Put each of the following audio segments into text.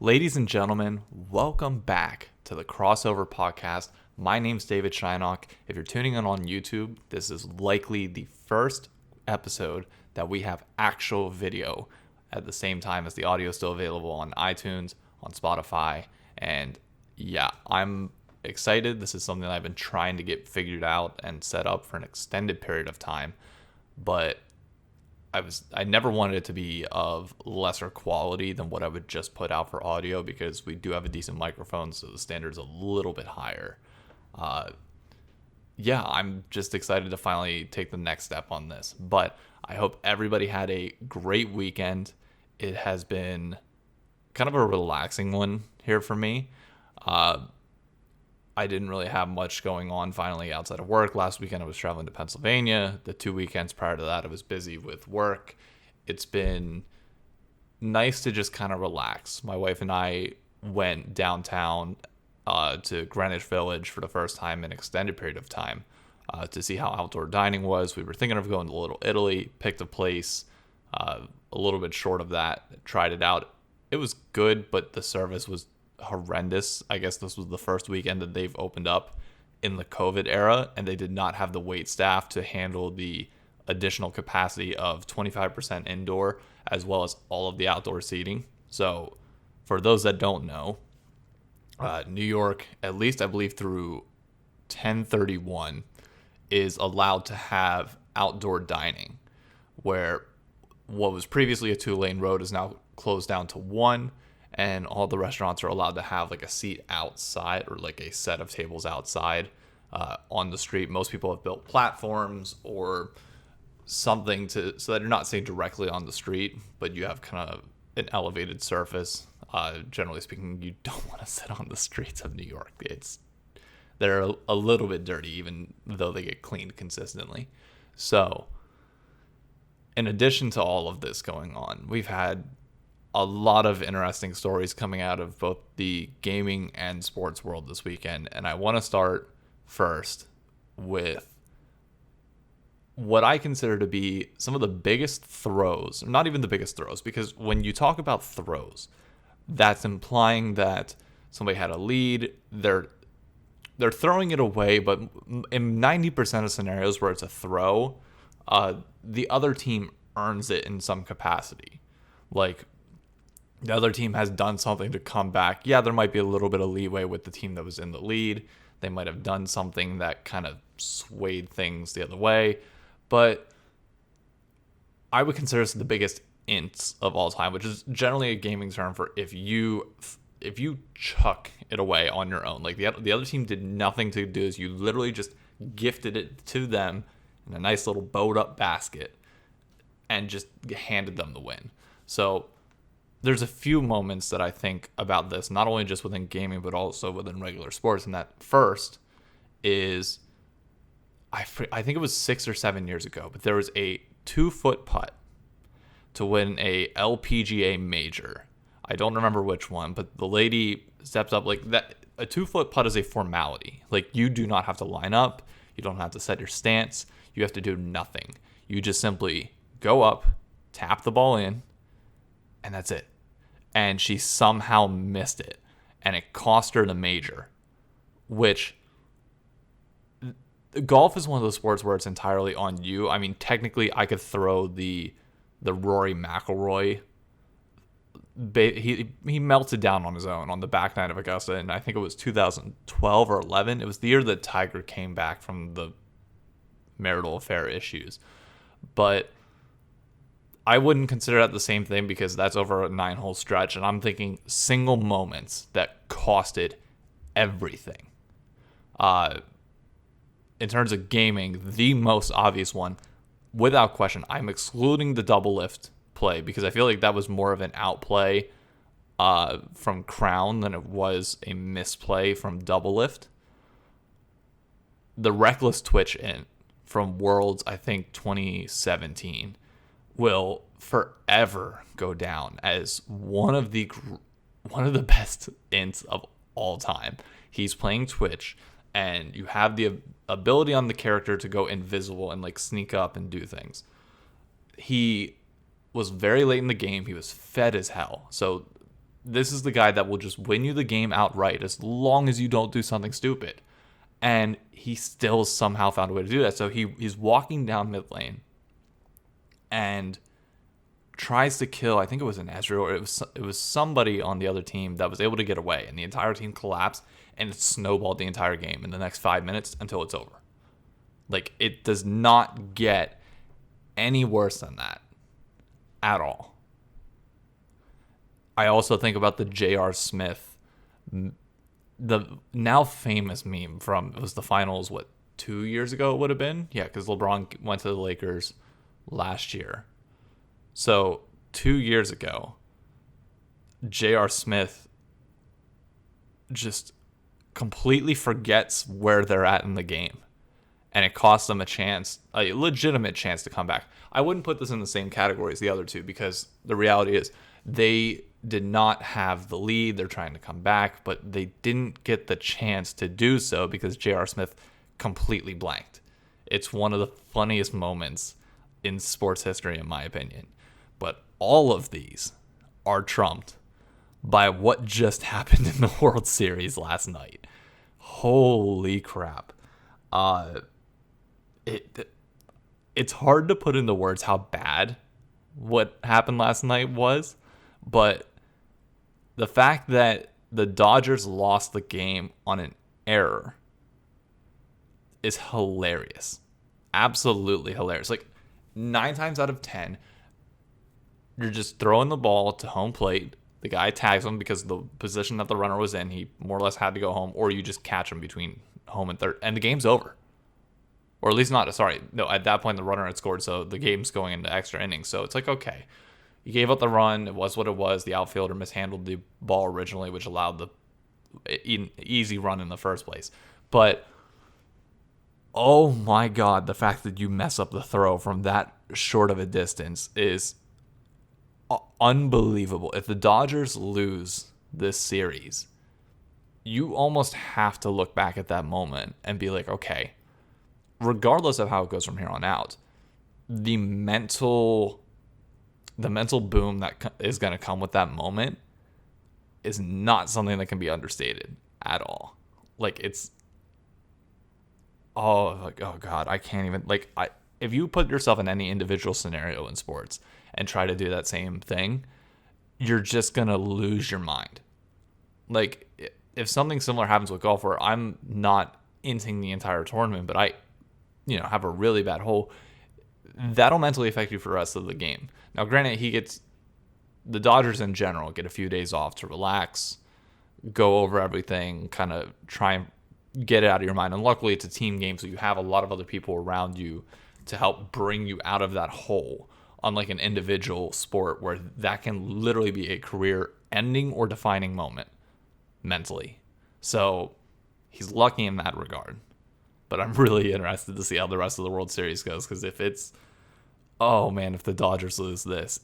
Ladies and gentlemen, welcome back to the Crossover Podcast. My name's David Shynock. If you're tuning in on YouTube, this is likely the first episode that we have actual video at the same time as the audio is still available on iTunes, on Spotify, and yeah, I'm excited. This is something that I've been trying to get figured out and set up for an extended period of time, but I never wanted it to be of lesser quality than what I would just put out for audio because we do have a decent microphone, so the standard's a little bit higher. Uh, yeah, I'm just excited to finally take the next step on this. But I hope everybody had a great weekend. It has been kind of a relaxing one here for me. Uh, I didn't really have much going on finally outside of work. Last weekend I was traveling to Pennsylvania. The 2 weekends prior to that I was busy with work. It's been nice to just kind of relax. My wife and I went downtown to Greenwich Village for the first time in an extended period of time to see how outdoor dining was. We were thinking of going to Little Italy, picked a place a little bit short of that, tried it out. It was good, but the service was horrendous. I guess this was the first weekend that they've opened up in the COVID era, and they did not have the wait staff to handle the additional capacity of 25% indoor as well as all of the outdoor seating. So for those that don't know, New York, at least I believe through 1031, is allowed to have outdoor dining, where what was previously a 2-lane road is now closed down to one, and all the restaurants are allowed to have like a seat outside or like a set of tables outside on the street. Most people have built platforms or something so that you're not sitting directly on the street, but you have kind of an elevated surface. Generally speaking, you don't want to sit on the streets of New York. They're a little bit dirty, even though they get cleaned consistently. So, in addition to all of this going on, we've had a lot of interesting stories coming out of both the gaming and sports world this weekend. And I want to start first with what I consider to be some of the biggest throws, not even the biggest throws, because when you talk about throws, that's implying that somebody had a lead, they're throwing it away, but in 90% of scenarios where it's a throw, the other team earns it in some capacity. Like, the other team has done something to come back. Yeah, there might be a little bit of leeway with the team that was in the lead. They might have done something that kind of swayed things the other way. But I would consider this the biggest INTs of all time, which is generally a gaming term for if you chuck it away on your own. Like the other team did nothing to do is you literally just gifted it to them in a nice little bowed up basket and just handed them the win. So there's a few moments that I think about this, not only just within gaming, but also within regular sports. And that first is, I think it was 6 or 7 years ago, but there was a 2-foot putt to win a LPGA major. I don't remember which one, but the lady steps up like that. A 2-foot putt is a formality. Like, you do not have to line up. You don't have to set your stance. You have to do nothing. You just simply go up, tap the ball in, and that's it. And she somehow missed it, and it cost her the major, which golf is one of those sports where it's entirely on you. I mean, technically I could throw the Rory McIlroy. He melted down on his own on the back nine of Augusta, and I think it was 2012 or 11. It was the year that Tiger came back from the marital affair issues. But I wouldn't consider that the same thing because that's over a 9-hole stretch, and I'm thinking single moments that costed everything. In terms of gaming, the most obvious one, without question, I'm excluding the double lift play because I feel like that was more of an outplay from Crown than it was a misplay from double lift. The reckless twitch in from Worlds, I think 2017, will forever go down as one of the best ints of all time. He's playing Twitch, and you have the ability on the character to go invisible and like sneak up and do things. He was very late in the game. He was fed as hell. So this is the guy that will just win you the game outright as long as you don't do something stupid. And he still somehow found a way to do that. So he's walking down mid lane and tries to kill, I think it was an Ezreal, or it was somebody on the other team that was able to get away, and the entire team collapsed, and it snowballed the entire game in the next 5 minutes until it's over. Like, it does not get any worse than that at all. I also think about the J.R. Smith, the now famous meme from, it was the finals, 2 years ago it would have been? Yeah, because LeBron went to the Lakers last year. So 2 years ago, J.R. Smith just completely forgets where they're at in the game. And it costs them a legitimate chance to come back. I wouldn't put this in the same category as the other two, because the reality is they did not have the lead. They're trying to come back, but they didn't get the chance to do so because J.R. Smith completely blanked. It's one of the funniest moments in sports history, in my opinion. But all of these are trumped by what just happened in the World Series last night. Holy crap. It's hard to put into words how bad what happened last night was, but the fact that the Dodgers lost the game on an error is hilarious. Absolutely hilarious. Like, 9 times out of 10, you're just throwing the ball to home plate. The guy tags him because the position that the runner was in, he more or less had to go home, or you just catch him between home and third, and the game's over. Or at least not, sorry, no, at that point the runner had scored, so the game's going into extra innings. So it's like, okay, you gave up the run, it was what it was. The outfielder mishandled the ball originally, which allowed the easy run in the first place. But, oh my God, the fact that you mess up the throw from that short of a distance is unbelievable. If the Dodgers lose this series, you almost have to look back at that moment and be like, okay, regardless of how it goes from here on out, the mental boom that is going to come with that moment is not something that can be understated at all. Like, it's, oh God, I can't even, like, if you put yourself in any individual scenario in sports and try to do that same thing, you're just going to lose your mind. Like, if something similar happens with golf, where I'm not inting the entire tournament, but I, have a really bad hole, that'll mentally affect you for the rest of the game. Now, granted, the Dodgers in general get a few days off to relax, go over everything, kind of try and get it out of your mind. And luckily, it's a team game, so you have a lot of other people around you to help bring you out of that hole, unlike an individual sport where that can literally be a career-ending or defining moment mentally. So he's lucky in that regard. But I'm really interested to see how the rest of the World Series goes, because if the Dodgers lose this,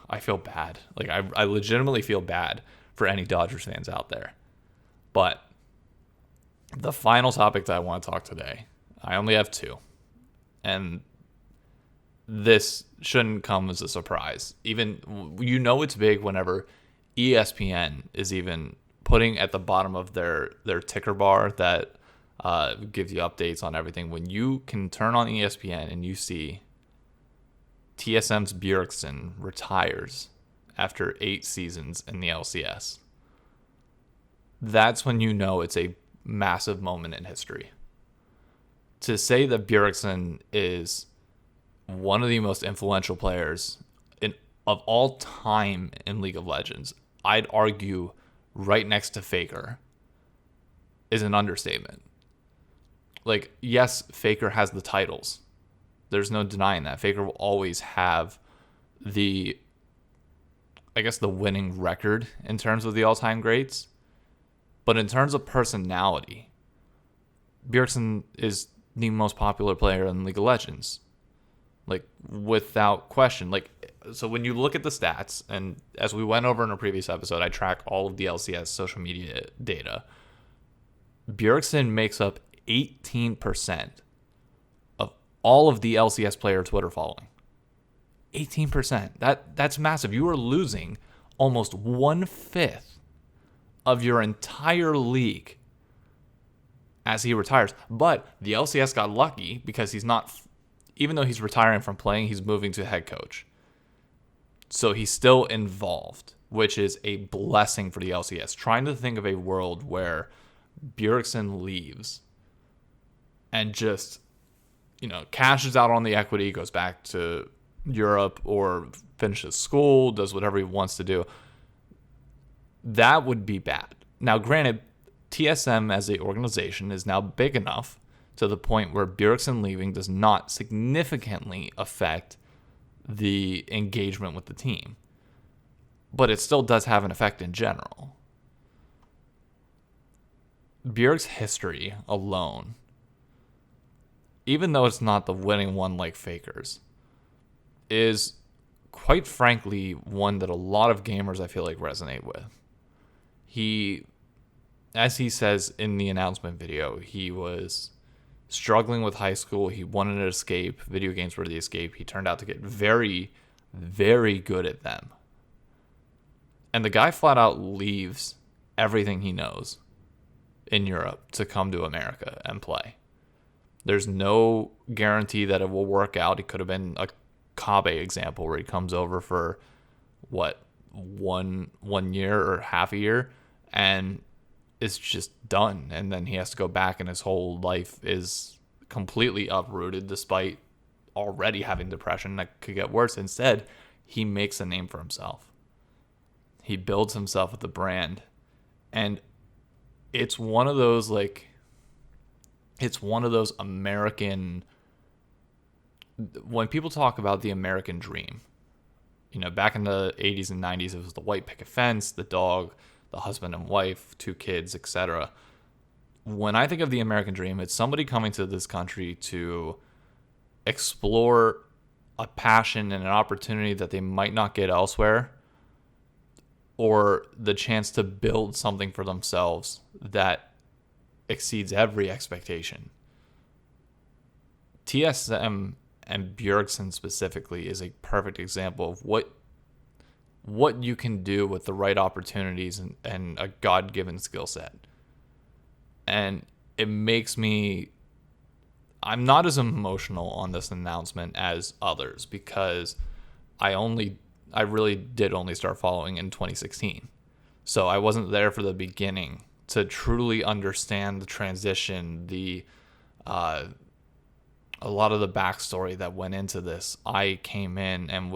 I feel bad. Like, I legitimately feel bad for any Dodgers fans out there. But the final topic that I want to talk today, I only have 2. And this shouldn't come as a surprise. Even, it's big whenever ESPN is even putting at the bottom of their ticker bar that gives you updates on everything. When you can turn on ESPN and you see TSM's Bjergsen retires after 8 seasons in the LCS, that's when you know it's a massive moment in history. To say that Bjergsen is one of the most influential players of all time in League of Legends, I'd argue right next to Faker, is an understatement. Like, yes, Faker has the titles. There's no denying that. Faker will always have the winning record in terms of the all-time greats. But in terms of personality, Bjergsen is the most popular player in League of Legends. Like, without question. Like, so when you look at the stats, and as we went over in a previous episode, I track all of the LCS social media data. Bjergsen makes up 18% of all of the LCS player Twitter following. 18%. That's massive. You are losing almost 1/5 of your entire league as he retires. But the LCS got lucky because he's not, even though he's retiring from playing, he's moving to head coach. So he's still involved, which is a blessing for the LCS. Trying to think of a world where Bjergsen leaves and just, cashes out on the equity, goes back to Europe or finishes school, does whatever he wants to do. That would be bad. Now, granted, TSM as an organization is now big enough to the point where Bjergsen leaving does not significantly affect the engagement with the team. But it still does have an effect in general. Bjerg's history alone, even though it's not the winning one like Faker's, is quite frankly one that a lot of gamers I feel like resonate with. He, as he says in the announcement video, he was struggling with high school. He wanted to escape. Video games were the escape. He turned out to get very, very good at them. And the guy flat out leaves everything he knows in Europe to come to America and play. There's no guarantee that it will work out. It could have been a Kabe example where he comes over for one year or half a year and it's just done, and then he has to go back and his whole life is completely uprooted despite already having depression that could get worse. Instead, he makes a name for himself. He builds himself with the brand, and it's one of those American, when people talk about the American dream, back in the 80s and 90s, it was the white picket fence, the dog, the husband and wife, 2 kids, etc. When I think of the American dream, it's somebody coming to this country to explore a passion and an opportunity that they might not get elsewhere, or the chance to build something for themselves that exceeds every expectation. TSM and Bjergsen specifically is a perfect example of what you can do with the right opportunities and a God-given skill set. And it makes me, I'm not as emotional on this announcement as others because I really did only start following in 2016. So I wasn't there for the beginning to truly understand the transition, a lot of the backstory that went into this. I came in and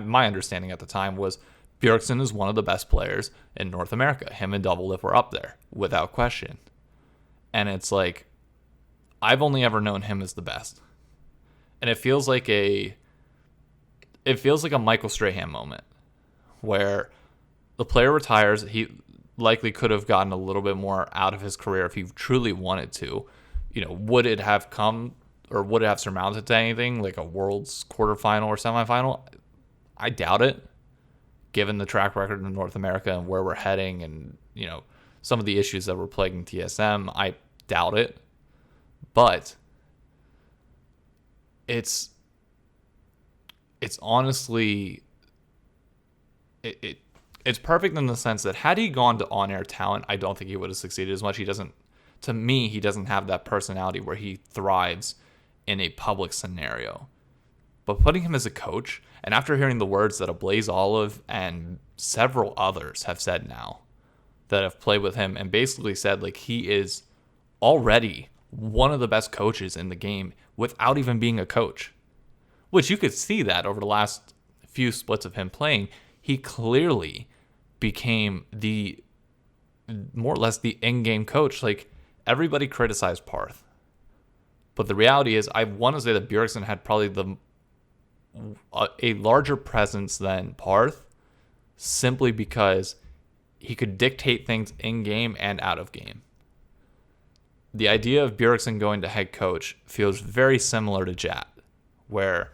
my understanding at the time was Bjergsen is one of the best players in North America. Him and Doublelift were up there without question. And it's like, I've only ever known him as the best. And it feels like a Michael Strahan moment where the player retires. He likely could have gotten a little bit more out of his career if he truly wanted to. Would it have come or would it have surmounted to anything like a Worlds quarterfinal or semifinal? I doubt it, given the track record in North America and where we're heading and, some of the issues that were plaguing TSM. I doubt it. But it's honestly, it's perfect in the sense that had he gone to on-air talent, I don't think he would have succeeded as much. He doesn't have that personality where he thrives in a public scenario. But putting him as a coach, and after hearing the words that Ablaze Olive and several others have said now that have played with him and basically said he is already one of the best coaches in the game without even being a coach, which you could see that over the last few splits of him playing, he clearly became more or less the in-game coach. Everybody criticized Parth, but the reality is I want to say that Bjergsen had probably a larger presence than Parth, simply because he could dictate things in-game and out of game. The idea of Bjergsen going to head coach feels very similar to Jat, where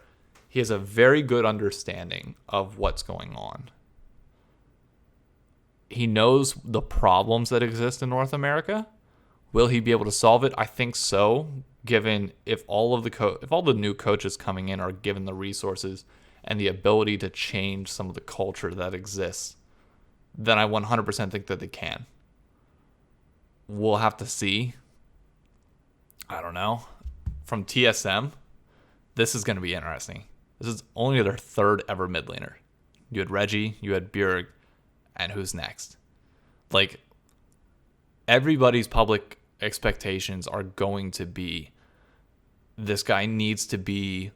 he has a very good understanding of what's going on. He knows the problems that exist in North America. Will he be able to solve it? I think so, given if all the new coaches coming in are given the resources and the ability to change some of the culture that exists, then I 100% think that they can. We'll have to see. I don't know. From TSM, this is going to be interesting. This is only their third ever mid laner. You had Reggie, you had Bjerg, and who's next? Like, everybody's public expectations are going to be, this guy needs to be,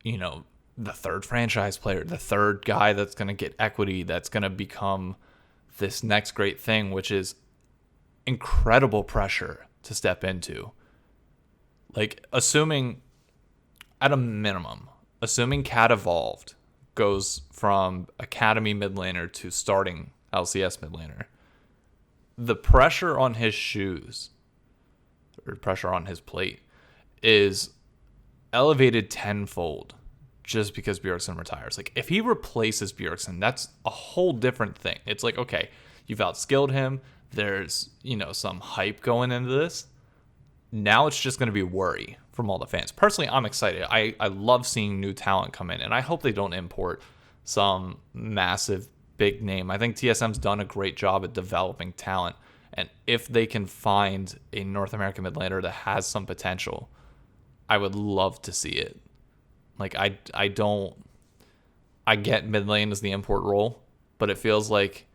the third franchise player, the third guy that's going to get equity, that's going to become this next great thing, which is incredible pressure to step into. Like, at a minimum, assuming Cat Evolved goes from Academy mid laner to starting LCS mid laner, the pressure on his shoes, or pressure on his plate, is elevated tenfold just because Bjergsen retires. Like, if he replaces Bjergsen, that's a whole different thing. It's like, okay, you've outskilled him. There's, some hype going into this. Now it's just going to be worry from all the fans. Personally, I'm excited. I love seeing new talent come in, and I hope they don't import some massive big name. I think TSM's done a great job at developing talent, and if they can find a North American mid laner that has some potential, I would love to see it. Like, I get mid lane as the import role, but it feels like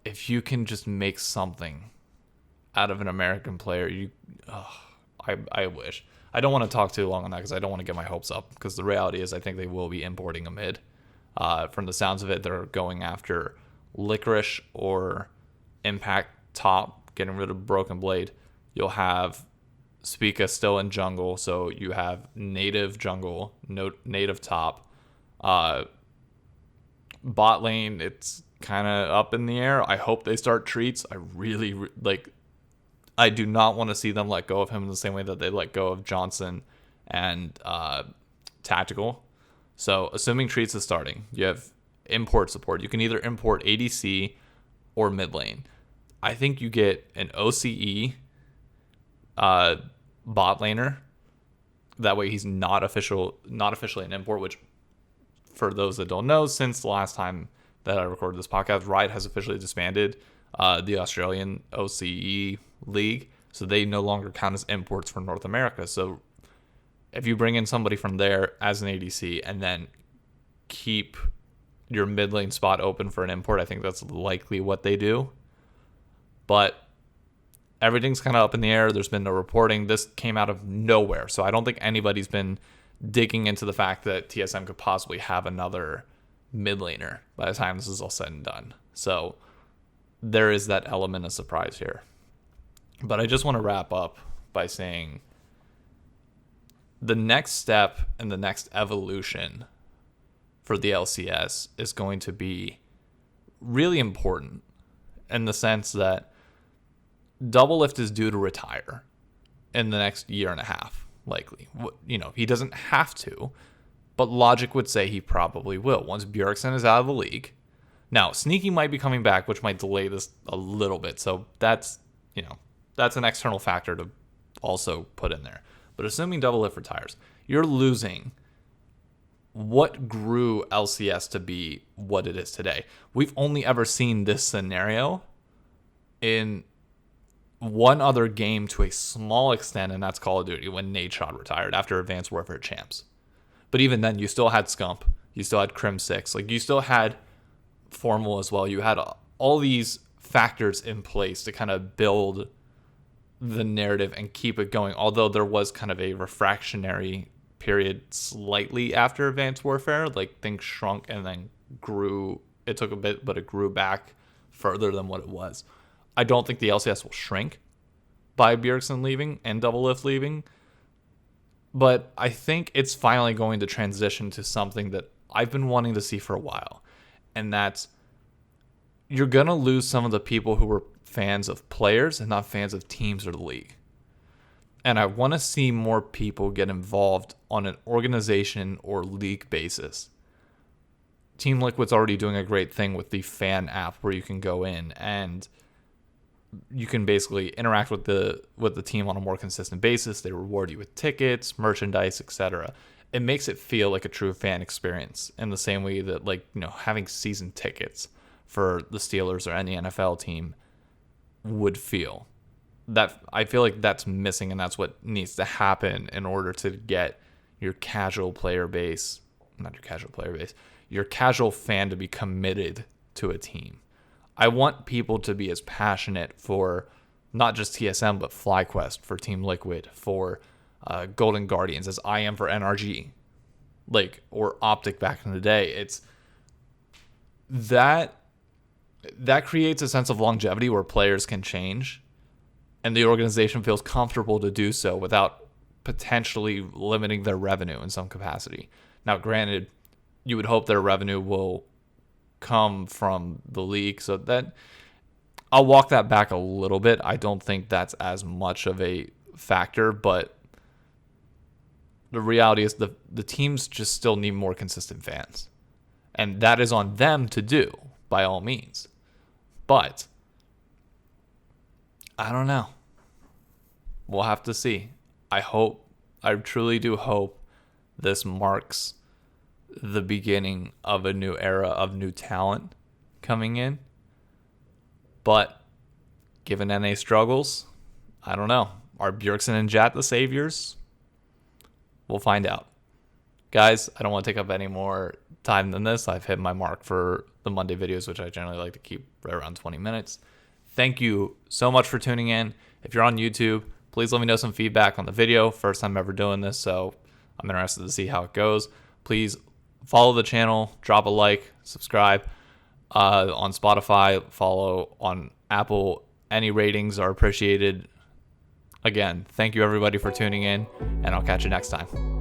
if you can just make something out of an American player, I wish. I don't want to talk too long on that because I don't want to get my hopes up, because the reality is I think they will be importing a mid. From the sounds of it, they're going after Licorice or Impact top, getting rid of Broken Blade. You'll have Spica still in jungle, so you have native jungle, native top. Bot lane, it's kind of up in the air. I hope they start Treats. I really I do not want to see them let go of him in the same way that they let go of Johnson and Tactical. So assuming Treats is starting, you have import support. You can either import ADC or mid lane. I think you get an OCE bot laner. That way he's not officially an import, which, for those that don't know, since the last time that I recorded this podcast, Riot has officially disbanded the Australian OCE league, so they no longer count as imports for North America. So if you bring in somebody from there as an ADC and then keep your mid lane spot open for an import, I think that's likely what they do. But everything's kind of up in the air. There's been no reporting. This came out of nowhere, so I don't think anybody's been digging into the fact that TSM could possibly have another mid laner by the time this is all said and done. So there is that element of surprise here. But I just want to wrap up by saying the next step and the next evolution for the LCS is going to be really important, in the sense that Doublelift is due to retire in the next year and a half, likely. He doesn't have to, but logic would say he probably will once Bjergsen is out of the league. Now, Sneaky might be coming back, which might delay this a little bit. So that's an external factor to also put in there. But assuming Doublelift retires, you're losing what grew LCS to be what it is today. We've only ever seen this scenario in one other game to a small extent, and that's Call of Duty, when Nadeshot retired after Advanced Warfare Champs. But even then, you still had Scump, you still had Crim 6, like you still had Formal as well. You had all these factors in place to kind of build the narrative and keep it going, although there was kind of a refractionary period slightly after Advanced Warfare. Like, things shrunk and then grew. It took a bit, but it grew back further than what it was. I don't think the LCS will shrink by Bjergsen leaving and Doublelift leaving, but I think it's finally going to transition to something that I've been wanting to see for a while, and that's you're going to lose some of the people who were fans of players and not fans of teams or the league. And I want to see more people get involved on an organization or league basis. Team Liquid's already doing a great thing with the fan app, where you can go in and you can basically interact with the team on a more consistent basis. They reward you with tickets, merchandise, etc. it makes it feel like a true fan experience in the same way that, like, having season tickets for the Steelers or any NFL team would feel. That I feel like that's missing, and that's what needs to happen in order to get your casual player base, not your casual player base, your casual fan to be committed to a team. I want people to be as passionate for not just TSM, but FlyQuest, for Team Liquid, for Golden Guardians, as I am for NRG, like, or Optic back in the day. It's that creates a sense of longevity where players can change and the organization feels comfortable to do so without potentially limiting their revenue in some capacity. Now, granted, you would hope their revenue will come from the league, so that I'll walk that back a little bit. I don't think that's as much of a factor, but the reality is the teams just still need more consistent fans. And that is on them to do, by all means. But I don't know. We'll have to see. I truly do hope this marks the beginning of a new era of new talent coming in. But given NA struggles, I don't know. Are Bjergsen and Jat the saviors? We'll find out. Guys, I don't want to take up any more time than this. I've hit my mark for the Monday videos, which I generally like to keep right around 20 minutes. Thank you so much for tuning in. If you're on YouTube, please let me know some feedback on the video. First time ever doing this, so I'm interested to see how it goes. Please follow the channel, drop a like, subscribe. On Spotify, follow on Apple. Any ratings are appreciated. Again, thank you everybody for tuning in, and I'll catch you next time.